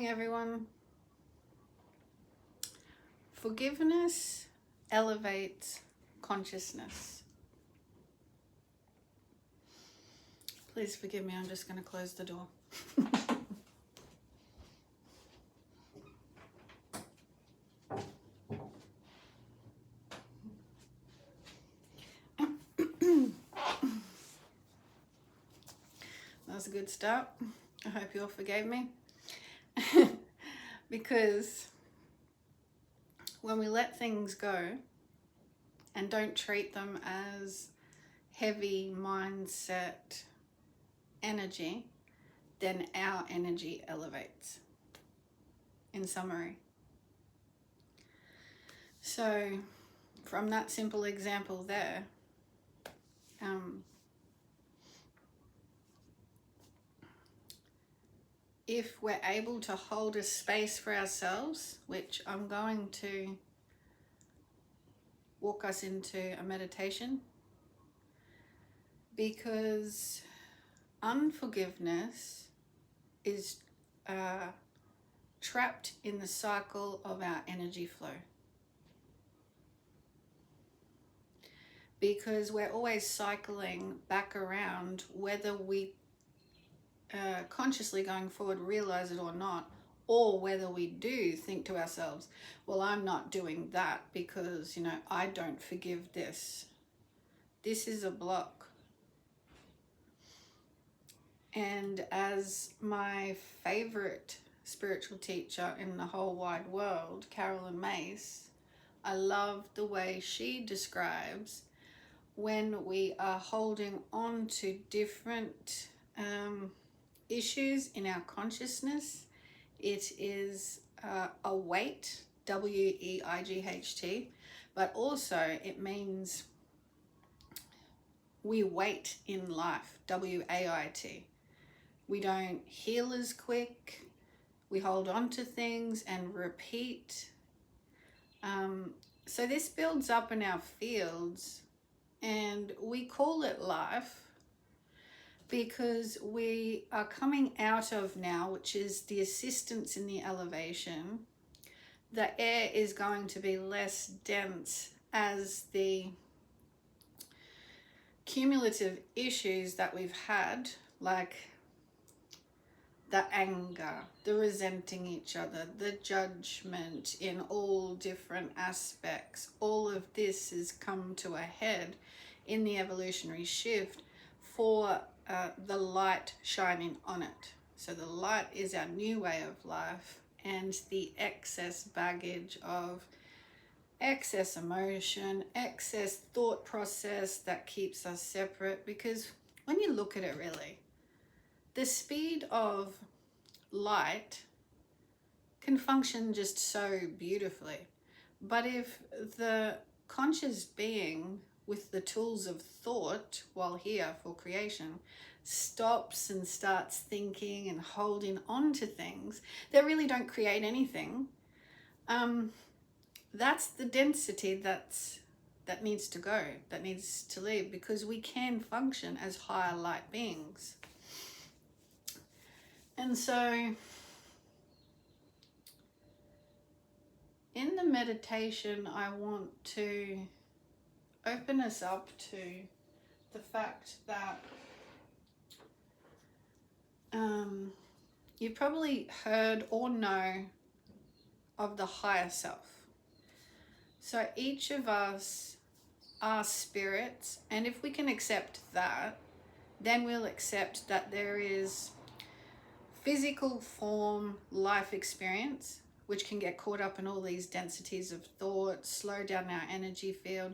everyone. Forgiveness elevates consciousness. Please forgive me, I'm just going to close the door. That was a good start. I hope you all forgave me. Because when we let things go and don't treat them as heavy mindset energy, then our energy elevates. In summary. So from that simple example there, if we're able to hold a space for ourselves, which I'm going to walk us into a meditation, because unforgiveness is trapped in the cycle of our energy flow. Because we're always cycling back around, whether we consciously going forward realize it or not, or whether we do think to ourselves, well, I'm not doing that because, I don't forgive this. This is a block. And as my favorite spiritual teacher in the whole wide world, Carolyn Myss, I love the way she describes when we are holding on to different issues in our consciousness. It is a weight, W-E-I-G-H-T, but also it means we wait in life, W-A-I-T. We don't heal as quick. We hold on to things and repeat. So this builds up in our fields, and we call it life because we are coming out of now, which is the assistance in the elevation. The air is going to be less dense as the cumulative issues that we've had, like the anger, the resenting each other, the judgment in all different aspects, all of this has come to a head in the evolutionary shift for the light shining on it. So the light is our new way of life, and the excess baggage of excess emotion, excess thought process that keeps us separate. Because when you look at it really, the speed of light can function just so beautifully. But if the conscious being with the tools of thought while here for creation stops and starts thinking and holding on to things that really don't create anything, that's the density that needs to go, that needs to leave, because we can function as higher light beings. And so in the meditation, I want to open us up to the fact that you probably heard or know of the higher self. So each of us are spirits, and if we can accept that, then we'll accept that there is physical form life experience, which can get caught up in all these densities of thought, slow down our energy field.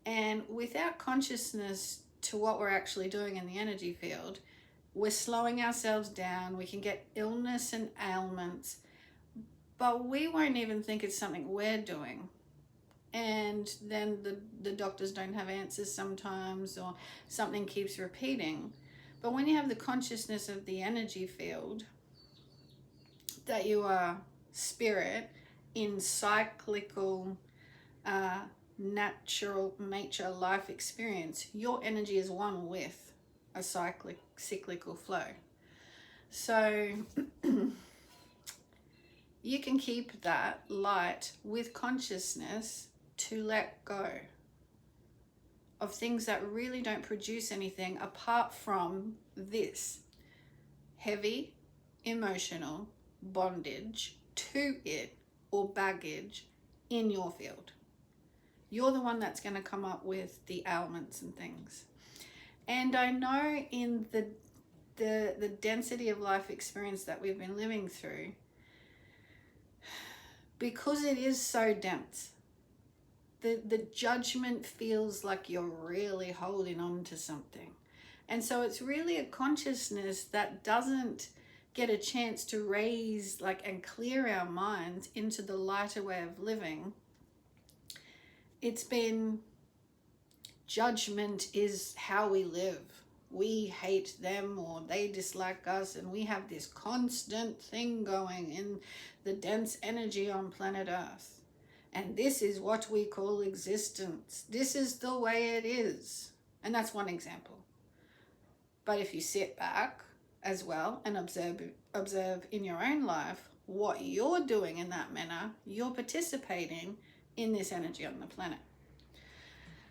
And without consciousness to what we're actually doing in the energy field, we're slowing ourselves down. We can get illness and ailments, but we won't even think it's something we're doing. And then the doctors don't have answers sometimes, or something keeps repeating. But when you have the consciousness of the energy field, that you are spirit in cyclical, natural nature life experience, your energy is one with a cyclical flow. So you can keep that light with consciousness to let go of things that really don't produce anything apart from this heavy emotional bondage to it or baggage in your field. You're the one that's going to come up with the ailments and things. And I know in the density of life experience that we've been living through, because it is so dense, the judgment feels like you're really holding on to something. And so it's really a consciousness that doesn't get a chance to raise and clear our minds into the lighter way of living. It's been judgment is how we live. We hate them or they dislike us, and we have this constant thing going in the dense energy on planet Earth. And this is what we call existence. This is the way it is. And that's one example. But if you sit back as well and observe in your own life what you're doing in that manner, you're participating in this energy on the planet.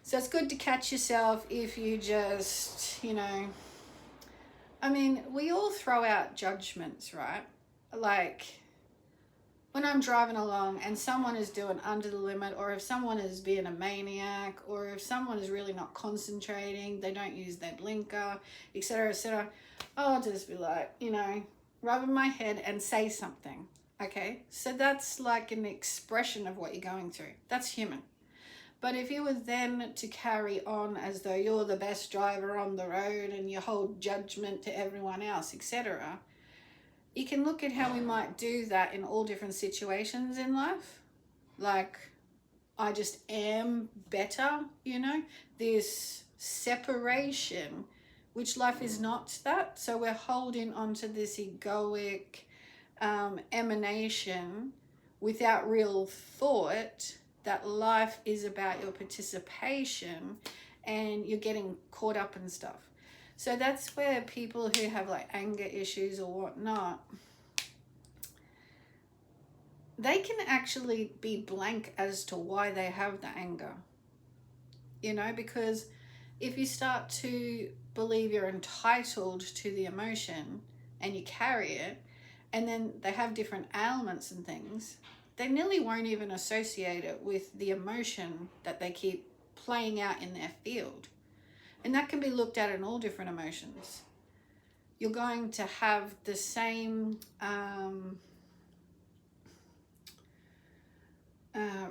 So it's good to catch yourself if you just, we all throw out judgments, right? Like when I'm driving along and someone is doing under the limit, or if someone is being a maniac, or if someone is really not concentrating, they don't use their blinker, etc., I'll just be like, rubbing my head and say something. Okay, so that's like an expression of what you're going through. That's human. But if you were then to carry on as though you're the best driver on the road and you hold judgment to everyone else, etc., you can look at how we might do that in all different situations in life. Like, I just am better, this separation, which life is not that. So we're holding onto this egoic emanation without real thought that life is about your participation, and you're getting caught up in stuff. So that's where people who have anger issues or whatnot, they can actually be blank as to why they have the anger. Because if you start to believe you're entitled to the emotion and you carry it, and then they have different ailments and things, they nearly won't even associate it with the emotion that they keep playing out in their field. And that can be looked at in all different emotions. You're going to have the same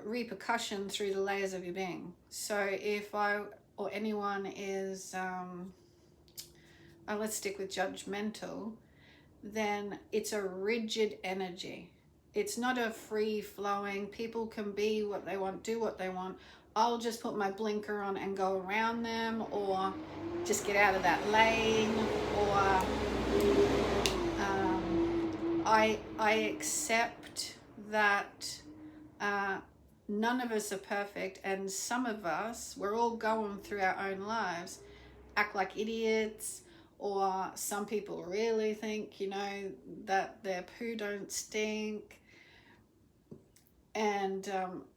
repercussion through the layers of your being. So if I or anyone is, let's stick with judgmental, then it's a rigid energy. It's not a free-flowing, people can be what they want, do what they want. I'll just put my blinker on and go around them, or just get out of that lane, or I accept that none of us are perfect, and some of us, we're all going through our own lives, act like idiots, or some people really think, that their poo don't stink. And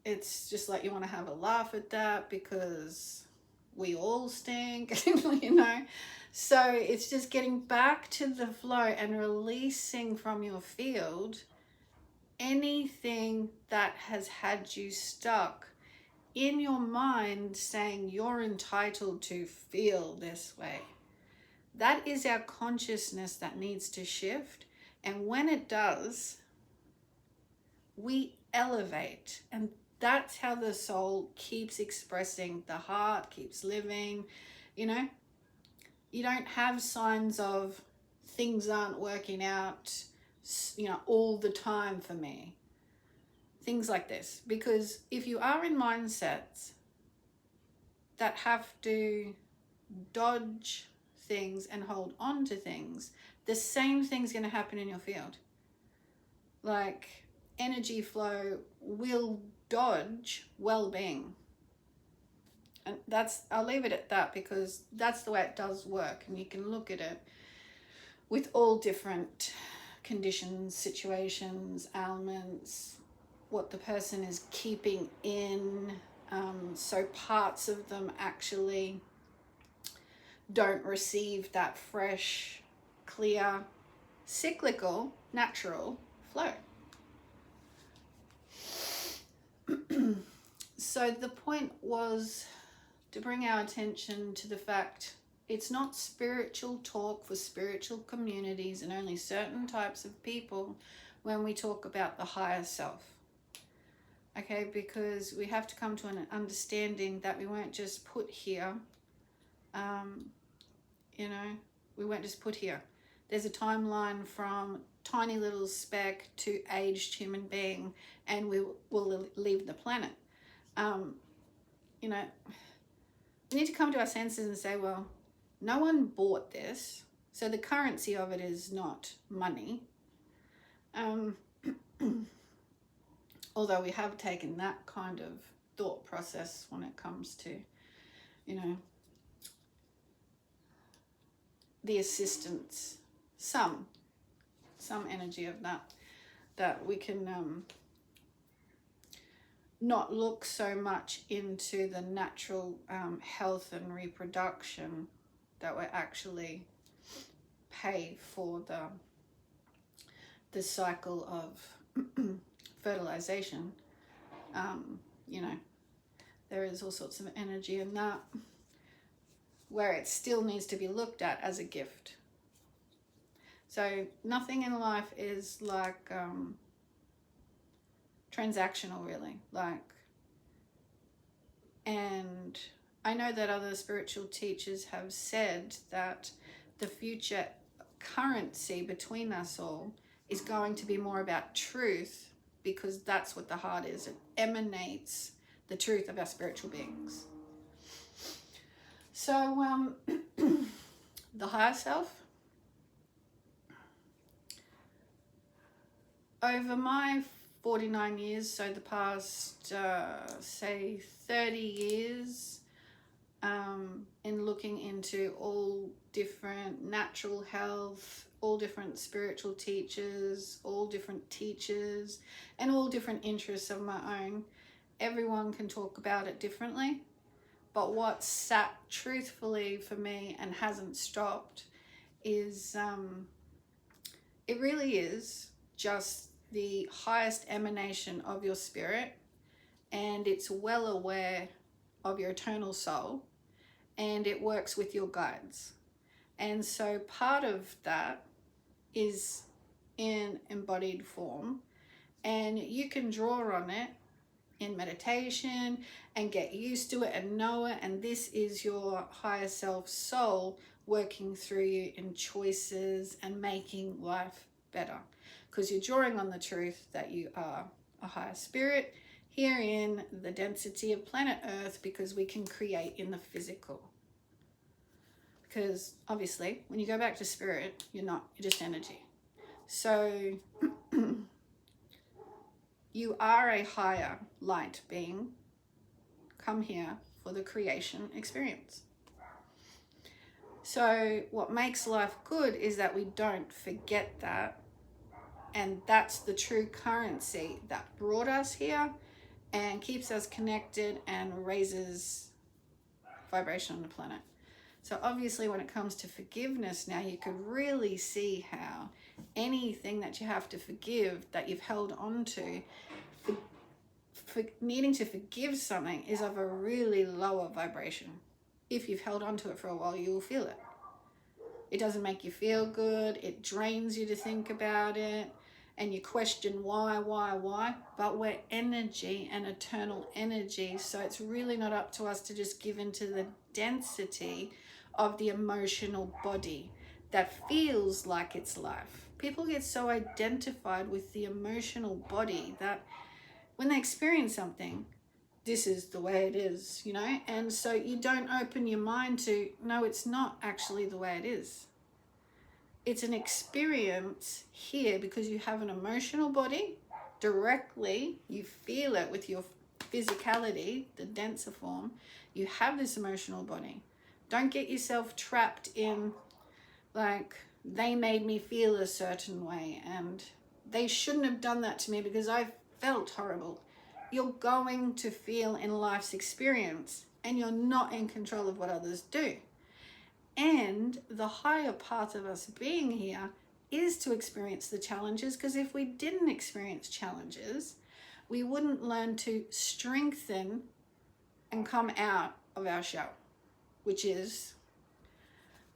it's just you want to have a laugh at that because we all stink, So it's just getting back to the flow and releasing from your field anything that has had you stuck in your mind saying you're entitled to feel this way. That is our consciousness that needs to shift. And when it does, we elevate, and that's how the soul keeps expressing, the heart keeps living. You don't have signs of things aren't working out all the time for me, things like this, because if you are in mindsets that have to dodge things and hold on to things, the same thing's going to happen in your field. Energy flow will dodge well-being. And I'll leave it at that, because that's the way it does work, and you can look at it with all different conditions, situations, ailments, what the person is keeping in. So parts of them actually don't receive that fresh, clear, cyclical, natural flow. So the point was to bring our attention to the fact it's not spiritual talk for spiritual communities and only certain types of people when we talk about the higher self. Okay, because we have to come to an understanding that we weren't just put here. We weren't just put here. There's a timeline from tiny little speck to aged human being, and we will leave the planet. We need to come to our senses and say, well, no one bought this, so the currency of it is not money. Although we have taken that kind of thought process when it comes to, the assistance, some energy of that we can not look so much into the natural health and reproduction, that we're actually paid for the cycle of fertilization. There is all sorts of energy in that, where it still needs to be looked at as a gift. So nothing in life is like transactional, really. And I know that other spiritual teachers have said that the future currency between us all is going to be more about truth, because that's what the heart is. It emanates the truth of our spiritual beings. So the higher self, over my 49 years, so the past, say 30 years, in looking into all different natural health, all different spiritual teachers, all different teachers, and all different interests of my own, everyone can talk about it differently. But what sat truthfully for me and hasn't stopped is it really is just the highest emanation of your spirit, and it's well aware of your eternal soul, and it works with your guides. And so part of that is in embodied form, and you can draw on it in meditation and get used to it and know it, and this is your higher self soul working through you in choices and making life better, because you're drawing on the truth that you are a higher spirit here in the density of planet Earth, because we can create in the physical. Because obviously when you go back to spirit, you're just energy. So you are a higher light being come here for the creation experience. So what makes life good is that we don't forget that, and that's the true currency that brought us here and keeps us connected and raises vibration on the planet. So obviously when it comes to forgiveness now, you could really see how anything that you have to forgive, that you've held on to, for needing to forgive something is of a really lower vibration. If you've held on to it for a while, you will feel it. It doesn't make you feel good. It drains you to think about it, and you question why, but we're energy and eternal energy, so it's really not up to us to just give into the density of the emotional body that feels like it's life. People get so identified with the emotional body that when they experience something, this is the way it is, and so you don't open your mind to, no, it's not actually the way it is. It's an experience here because you have an emotional body directly, you feel it with your physicality, the denser form, you have this emotional body. Don't get yourself trapped in they made me feel a certain way, and they shouldn't have done that to me because I felt horrible. You're going to feel in life's experience, and you're not in control of what others do. And the higher part of us being here is to experience the challenges, because if we didn't experience challenges, we wouldn't learn to strengthen and come out of our shell, which is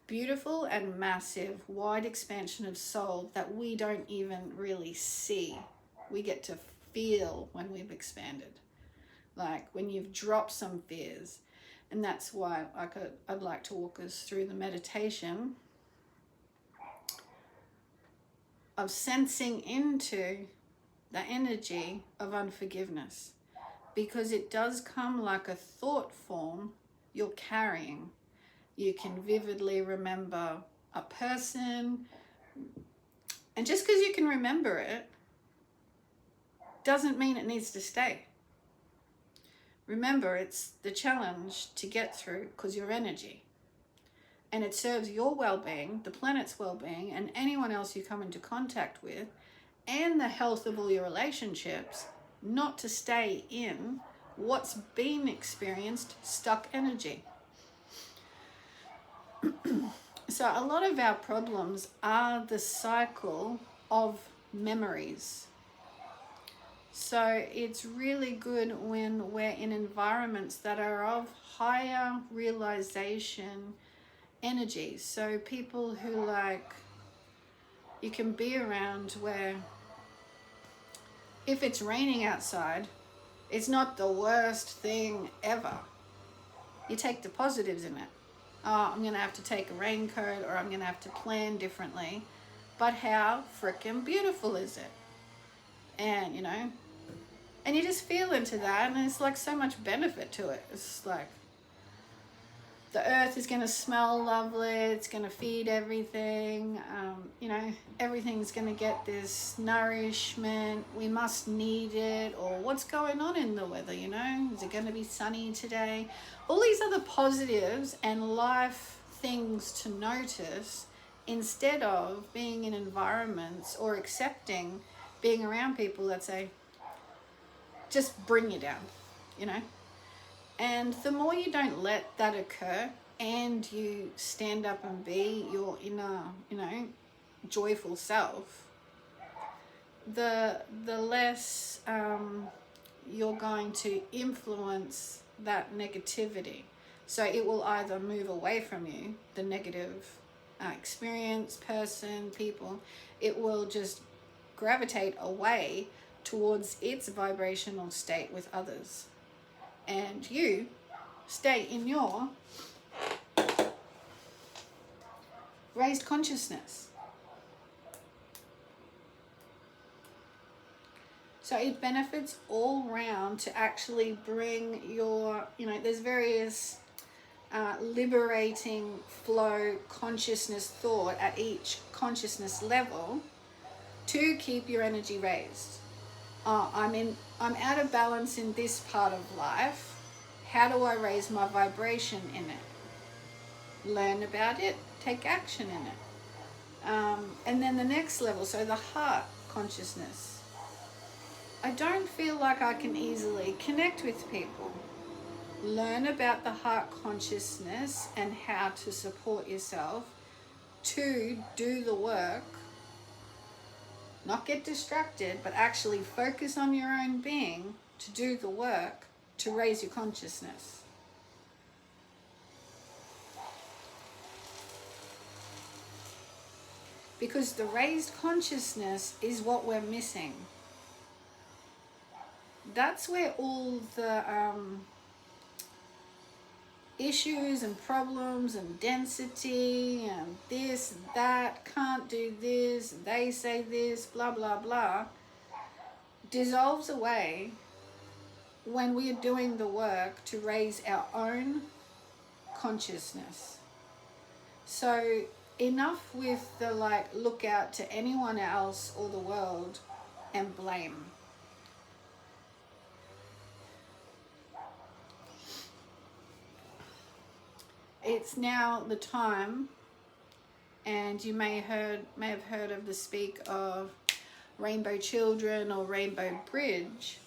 beautiful and massive, wide expansion of soul that we don't even really see. We get to feel when we've expanded, like when you've dropped some fears. And that's why I'd like to walk us through the meditation of sensing into the energy of unforgiveness, because it does come like a thought form you're carrying. You can vividly remember a person, and just because you can remember it doesn't mean it needs to stay. Remember, it's the challenge to get through because you're energy, and it serves your well-being, the planet's well-being, and anyone else you come into contact with, and the health of all your relationships, not to stay in what's been experienced stuck energy. So a lot of our problems are the cycle of memories. So it's really good when we're in environments that are of higher realization energies. So people who, like, you can be around where if it's raining outside, it's not the worst thing ever. You take the positives in it. Oh, I'm going to have to take a raincoat, or I'm going to have to plan differently. But how freaking beautiful is it? And, you know, and you just feel into that, and it's like so much benefit to it. It's like the earth is going to smell lovely, it's going to feed everything, you know, everything's going to get this nourishment. We must need it. Or what's going on in the weather, you know? Is it going to be sunny today? All these other positives and life things to notice, instead of being in environments or accepting being around people that say, just bring you down, you know? And the more you don't let that occur, and you stand up and be your inner, you know, joyful self, the less you're going to influence that negativity. So it will either move away from you, the negative experience, person, people. It will just gravitate away towards its vibrational state with others. And you stay in your raised consciousness. So it benefits all round to actually bring your, you know, there's various liberating flow consciousness thought at each consciousness level to keep your energy raised. I'm out of balance in this part of life. How do I raise my vibration in it? Learn about it, take action in it. And then the next level, so the heart consciousness. I don't feel like I can easily connect with people. Learn about the heart consciousness and how to support yourself to do the work. Not get distracted, but actually focus on your own being to do the work to raise your consciousness. Because the raised consciousness is what we're missing. That's where all the issues and problems and density and this and that, can't do this, they say this, blah, blah, blah, dissolves away when we are doing the work to raise our own consciousness. So enough with the look out to anyone else or the world and blame. It's now the time and you may have heard of the speak of Rainbow Children or Rainbow Bridge.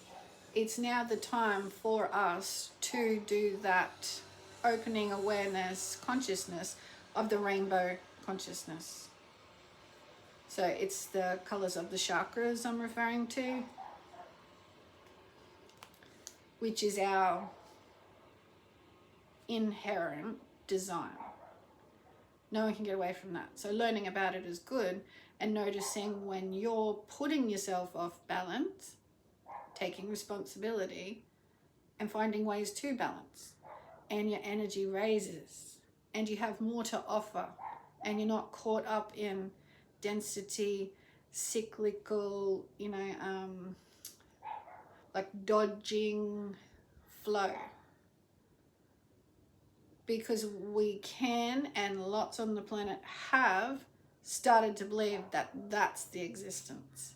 It's now the time for us to do that opening awareness, consciousness of the rainbow consciousness. So it's the colors of the chakras I'm referring to, which is our inherent design. No one can get away from that. So learning about it is good, and noticing when you're putting yourself off balance, taking responsibility and finding ways to balance, and your energy raises and you have more to offer, and you're not caught up in density, cyclical, like dodging flow. Because we can, and lots on the planet have started to believe that that's the existence.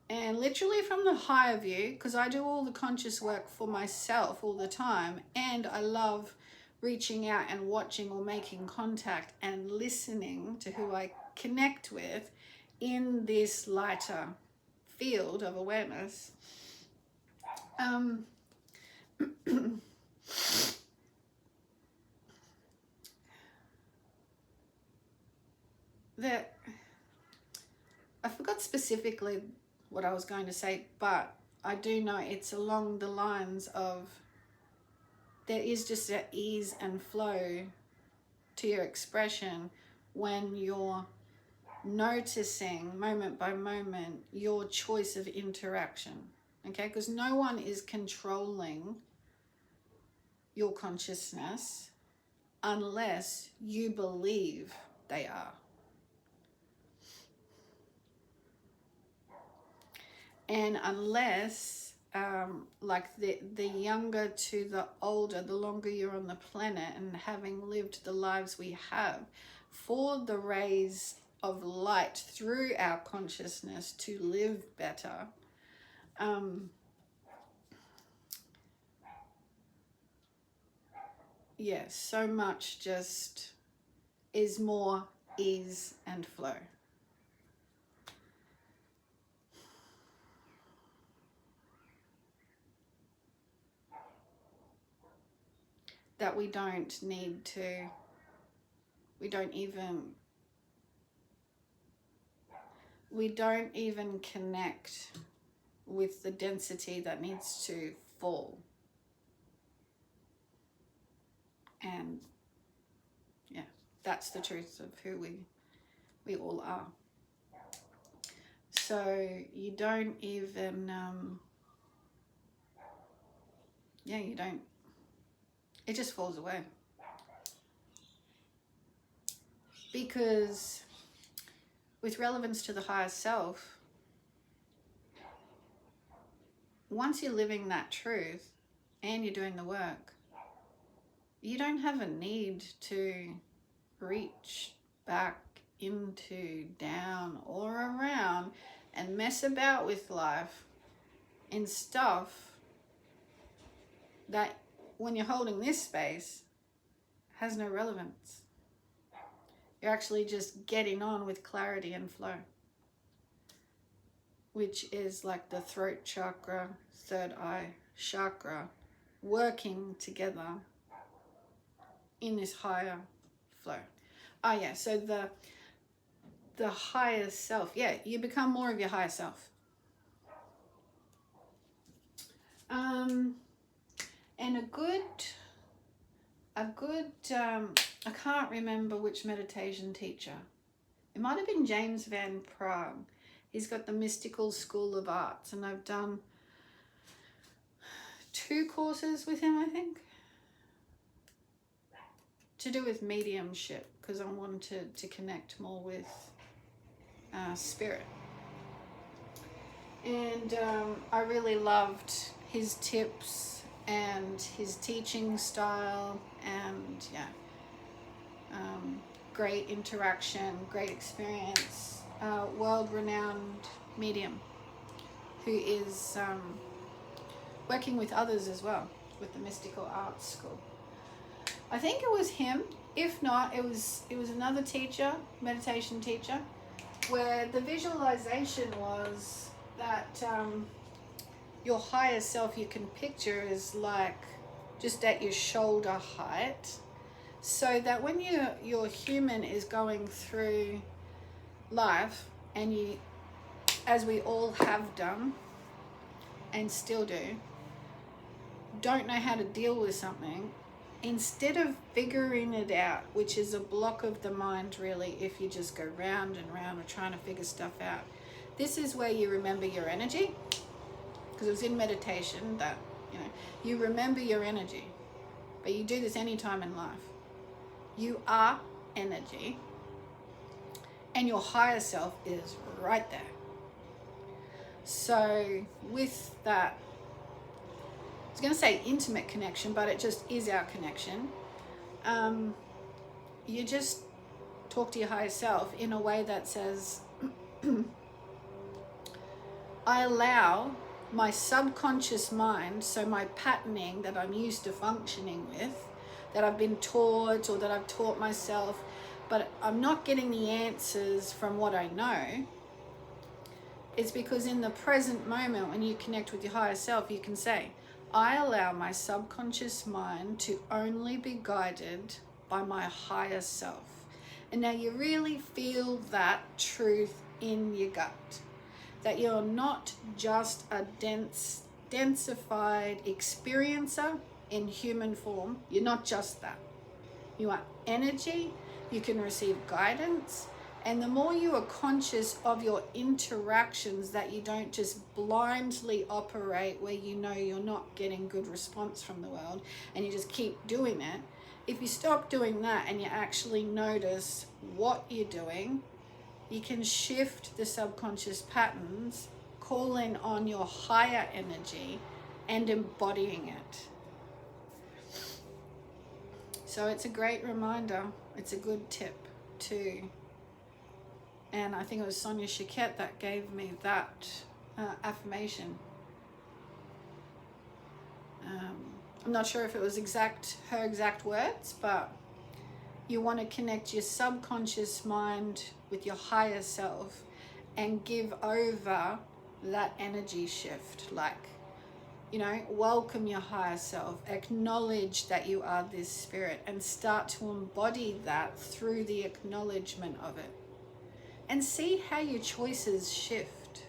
And literally from the higher view, because I do all the conscious work for myself all the time, and I love reaching out and watching or making contact and listening to who I connect with in this lighter field of awareness. That I forgot specifically what I was going to say, but I do know it's along the lines of there is just an ease and flow to your expression when you're noticing moment by moment your choice of interaction, okay? Because no one is controlling your consciousness unless you believe they are. And unless, like the younger to the older, the longer you're on the planet and having lived the lives we have, for the rays of light through our consciousness to live better, so much just is more ease and flow. That we don't even connect with the density that needs to fall. And yeah, that's the truth of who we all are. So you don't even, it just falls away. Because with relevance to the higher self, once you're living that truth and you're doing the work, you don't have a need to reach back into, down, or around and mess about with life in stuff that, when you're holding this space, has no relevance. You're actually just getting on with clarity and flow, which is like the throat chakra, third eye chakra, working together in this higher flow. So the higher self, you become more of your higher self. And a good I can't remember which meditation teacher. It might have been James Van Praagh. He's got the Mystical School of Arts, and I've done 2 courses with him, I think, to do with mediumship, because I wanted to connect more with spirit. And I really loved his tips and his teaching style, and great interaction, great experience, world-renowned medium who is working with others as well with the Mystical Arts School. I think it was him. If not, it was another teacher, meditation teacher, where the visualization was that your higher self you can picture is like just at your shoulder height, so that when your human is going through life, and you, as we all have done and still do, don't know how to deal with something, instead of figuring it out, which is a block of the mind really, if you just go round and round and trying to figure stuff out, this is where you remember your energy. Because it was in meditation that, you remember your energy. But you do this anytime in life. You are energy, and your higher self is right there. So with that, I was going to say intimate connection, but it just is our connection. You just talk to your higher self in a way that says, I allow my subconscious mind, so my patterning that I'm used to functioning with, that I've been taught or that I've taught myself, but I'm not getting the answers from what I know. It's because in the present moment, when you connect with your higher self, you can say, I allow my subconscious mind to only be guided by my higher self. And now you really feel that truth in your gut, that you're not just a densified experiencer in human form. You're not just that. You are energy. You can receive guidance. And the more you are conscious of your interactions, that you don't just blindly operate where you know you're not getting good response from the world and you just keep doing it. If you stop doing that and you actually notice what you're doing, you can shift the subconscious patterns, calling on your higher energy and embodying it. So it's a great reminder. It's a good tip too. And I think it was Sonia Chiquette that gave me that affirmation. I'm not sure if it was her exact words, but you want to connect your subconscious mind with your higher self and give over that energy shift. Like, welcome your higher self, acknowledge that you are this spirit, and start to embody that through the acknowledgement of it. And see how your choices shift.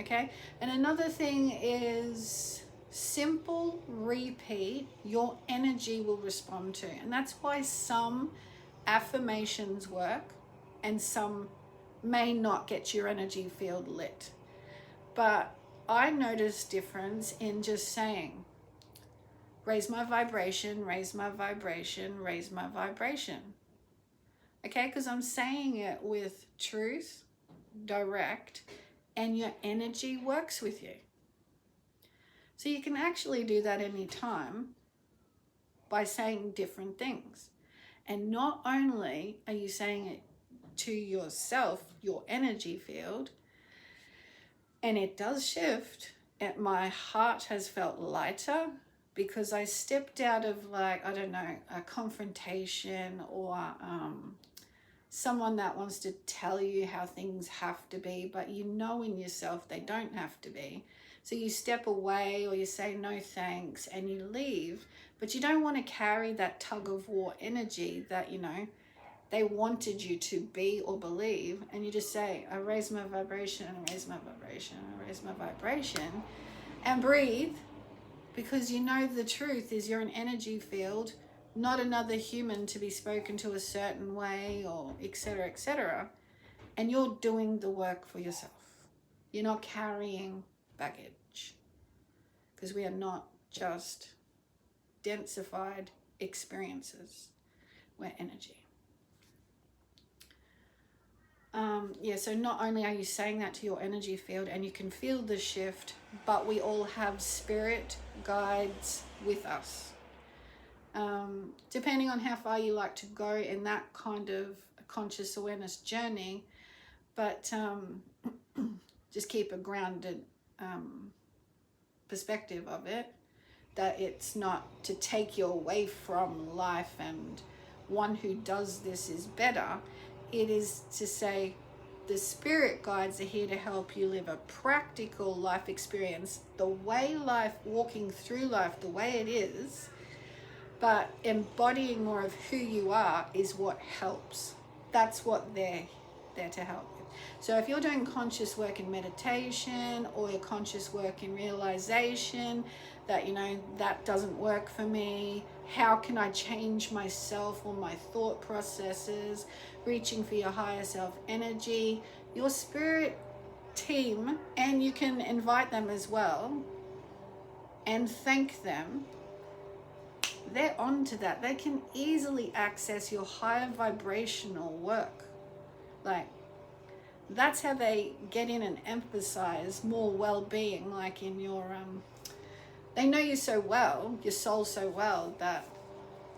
Okay? And another thing is simple repeat, your energy will respond to. And that's why some affirmations work and some may not get your energy field lit. But I notice difference in just saying, raise my vibration, raise my vibration, raise my vibration. Okay, because I'm saying it with truth, direct, and your energy works with you. So you can actually do that anytime by saying different things. And not only are you saying it to yourself, your energy field, and it does shift, and my heart has felt lighter because I stepped out of a confrontation or someone that wants to tell you how things have to be, but you know in yourself they don't have to be. So you step away or you say no thanks and you leave, but you don't want to carry that tug of war energy that, they wanted you to be or believe. And you just say, I raise my vibration, I raise my vibration, I raise my vibration, and breathe, because the truth is you're an energy field, not another human to be spoken to a certain way or etc., etc. And you're doing the work for yourself. You're not carrying baggage, because we are not just densified experiences. We're energy. So not only are you saying that to your energy field and you can feel the shift, but we all have spirit guides with us. Depending on how far you like to go in that kind of conscious awareness journey, but just keep a grounded perspective of it, that it's not to take you away from life and one who does this is better. It is to say the spirit guides are here to help you live a practical life experience, the way life, walking through life the way it is, but embodying more of who you are is what helps. That's what they're there to help with. So if you're doing conscious work in meditation, or your conscious work in realization that, you know, that doesn't work for me, how can I change myself or my thought processes, reaching for your higher self energy, your spirit team, and you can invite them as well and thank them, they're on to that. They can easily access your higher vibrational work. Like, that's how they get in and emphasize more well-being, like in your they know you so well, your soul so well, that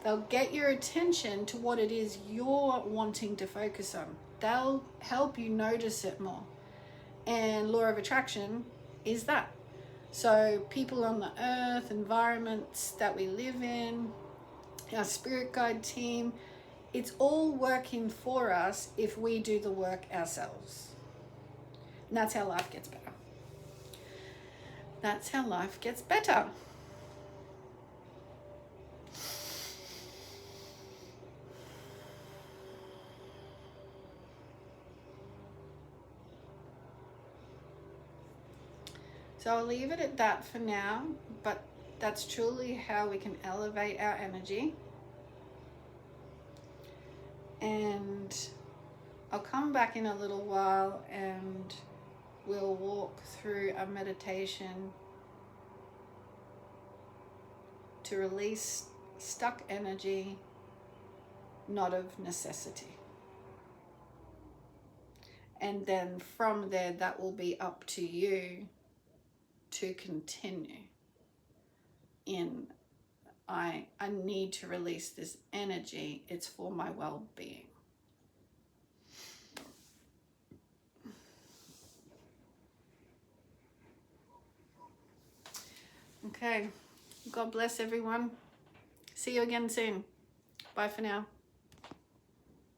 they'll get your attention to what it is you're wanting to focus on. They'll help you notice it more. And law of attraction is that. So people on the earth, environments that we live in, our spirit guide team, it's all working for us if we do the work ourselves. And that's how life gets better. That's how life gets better. So I'll leave it at that for now, but that's truly how we can elevate our energy. And I'll come back in a little while and we'll walk through a meditation to release stuck energy, not of necessity. And then from there, that will be up to you to continue in, I need to release this energy. It's for my well-being. Okay. God bless everyone. See you again soon. Bye for now.